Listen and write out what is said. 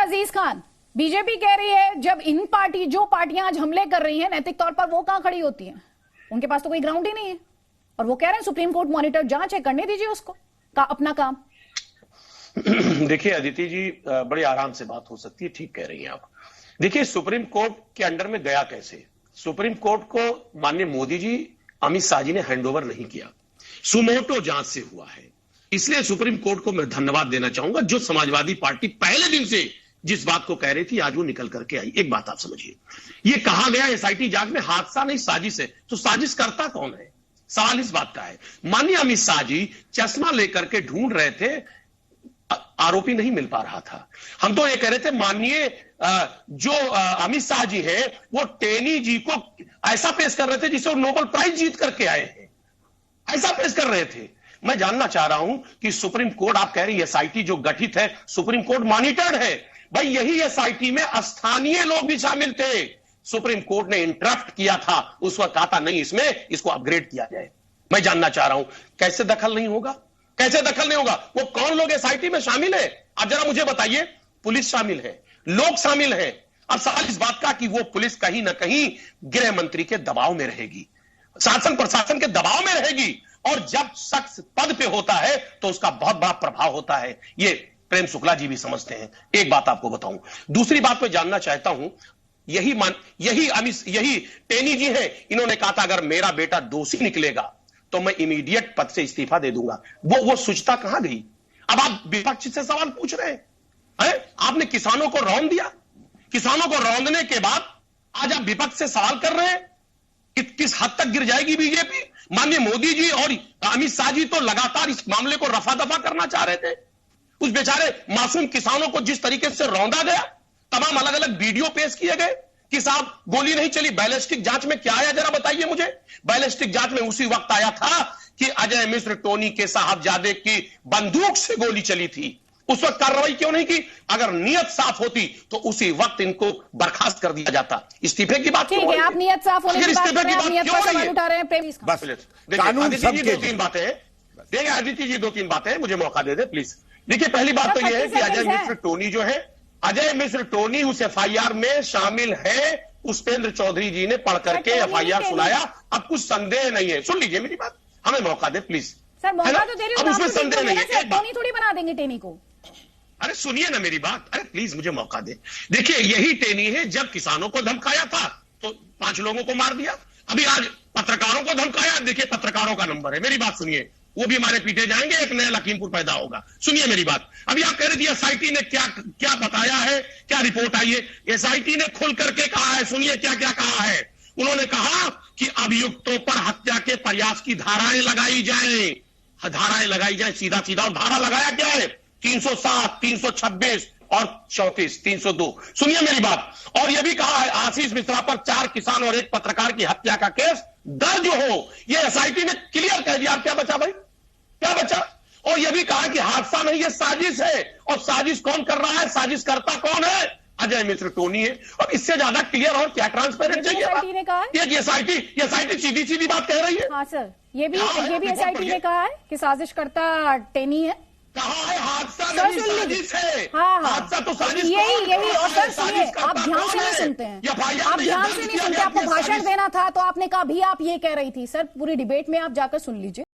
अजीज Khan, BJP कह रही है जब जो पार्टियां आज हमले कर रही हैं नैतिक तौर पर, वो कहां खड़ी होती हैं? उनके पास तो कोई ग्राउंड ही नहीं है और वो कह रहे हैं सुप्रीम कोर्ट मॉनिटर जांच है, करने दीजिए उसको अपना काम। देखिए अदिति जी, बड़े आराम से बात हो सकती है, ठीक कह रही हैं आप। देखिए सुप्रीम कोर्ट के अंडर में गया कैसे? सुप्रीम कोर्ट को माननीय मोदी जी, अमित शाह जी ने हैंडओवर नहीं किया, सुमोटो जांच से हुआ है। इसलिए सुप्रीम कोर्ट को मैं धन्यवाद देना चाहूंगा, जो समाजवादी पार्टी पहले दिन से जिस बात को कह रही थी आज वो निकल करके आई। एक बात आप समझिए, ये कहा गया एसआईटी जांच में हादसा नहीं साजिश है, तो साजिश करता कौन है? सवाल इस बात का है। माननीय अमित शाह जी चश्मा लेकर के ढूंढ रहे थे, आरोपी नहीं मिल पा रहा था। हम तो ये कह रहे थे माननीय जो अमित शाह जी है वो टेनी जी को ऐसा पेश कर रहे थे जिसे वो नोबेल प्राइज जीत करके आए हैं, ऐसा पेश कर रहे थे। मैं जानना चाह रहा हूं कि सुप्रीम कोर्ट, आप कह रही है एसआईटी जो गठित है सुप्रीम कोर्ट मॉनिटर्ड है, भाई यही एसआईटी में स्थानीय लोग भी शामिल थे। सुप्रीम कोर्ट ने इंटरप्ट किया था, उस वक्त कहा था नहीं इसमें इसको अपग्रेड किया जाए। मैं जानना चाह रहा हूं कैसे दखल नहीं होगा, कैसे दखल नहीं होगा? वो कौन लोग एसआईटी में शामिल है आप जरा मुझे बताइए। पुलिस शामिल है, लोग शामिल है। अब सवाल इस बात का कि वो पुलिस कहीं ना कहीं गृह मंत्री के दबाव में रहेगी, शासन प्रशासन के दबाव में रहेगी, और जब शख्स पद पे होता है तो उसका बहुत बड़ा प्रभाव होता है। ये प्रेम शुक्ला जी भी समझते हैं। एक बात आपको बताऊं, दूसरी बात मैं जानना चाहता हूं, यही टेनी जी है, इन्होंने कहा था अगर मेरा बेटा दोषी निकलेगा तो मैं इमीडिएट पद से इस्तीफा दे दूंगा। वो सूचना कहां गई? अब आप विपक्ष से सवाल पूछ रहे हैं, आपने किसानों को रौंद दिया, किसानों को रौंदने के बाद आज आप विपक्ष से सवाल कर रहे हैं कि किस हद तक गिर जाएगी बीजेपी। माननीय मोदी जी और अमित शाह जी तो लगातार इस मामले को रफा दफा करना चाह रहे थे। उस बेचारे मासूम किसानों को जिस तरीके से रौंदा गया, तमाम अलग अलग वीडियो पेश किए गए कि साहब गोली नहीं चली। बैलिस्टिक जांच में क्या आया जरा बताइए मुझे। बैलिस्टिक जांच में उसी वक्त आया था कि अजय मिश्र टोनी के साहबजादे की बंदूक से गोली चली थी। उस वक्त कार्रवाई क्यों नहीं की? अगर नियत साफ होती तो उसी वक्त इनको बर्खास्त कर दिया जाता। इस्तीफे की बात क्यों है? आप नियत साफ होने की बात क्यों उठा रहे हैं? दो तीन बातें हैं, देखिए अदिति जी, दो तीन बातें हैं, मुझे मौका दे दे प्लीज। देखिए पहली बात तो यह है कि अजय मिश्र टोनी जो है, अजय मिश्र टोनी उस एफआईआर में शामिल है। पुष्पेंद्र चौधरी जी ने पढ़ करके एफआईआर सुनाया। अब कुछ संदेह नहीं है, सुन लीजिए मेरी बात, हमें मौका दे प्लीज। सर मौका तो दे रही हूं, अब उसमें संदेह नहीं है। टोनी थोड़ी बना देंगे टेनी को। अरे सुनिए ना मेरी बात, अरे प्लीज मुझे मौका दे। देखिए यही टेनी है, जब किसानों को धमकाया था तो 5 लोगों को मार दिया। अभी आज पत्रकारों को धमकाया, देखिए पत्रकारों का नंबर है। मेरी बात सुनिए, वो भी हमारे पीछे जाएंगे, एक नया लखीमपुर पैदा होगा। सुनिए मेरी बात। अभी आप कह रहे थे एसआईटी ने क्या बताया है, क्या रिपोर्ट आई है? एसआईटी ने खुल करके कहा है, सुनिए क्या क्या कहा है। उन्होंने कहा कि अभियुक्तों पर हत्या के प्रयास की धाराएं लगाई जाए, धाराएं लगाई जाए सीधा सीधा। और धारा लगाया क्या है? 307, 326 और 34, 302। सुनिए मेरी बात। और यह भी कहा है आशीष मिश्रा पर 4 किसान और 1 पत्रकार की हत्या का केस दर्ज हो। यह एसआईटी ने क्लियर कह दिया। क्या बचा भाई, क्या बचा? और यह भी कहा कि हादसा नहीं, यह साजिश है। और साजिश कौन कर रहा है? साजिश करता कौन है? अजय मिश्र टोनी है। और इससे ज्यादा क्लियर और क्या ट्रांसपेरेंट चाहिए? एसआईटी सीधी सीधी बात कह रही है। हाँ सर, ये भी एसआईटी ने कहा है कि साजिश करता टेनी है। कहा है हादसा नहीं साजिश है। हाँ, हादसा तो साजिश यही। और सर सुनिए, आप ध्यान से नहीं सुनते हैं, आप ध्यान से नहीं सुनते। आपको भाषण देना था तो आपने कहा भी आप ये कह रही थी। सर पूरी डिबेट में आप जाकर सुन लीजिए।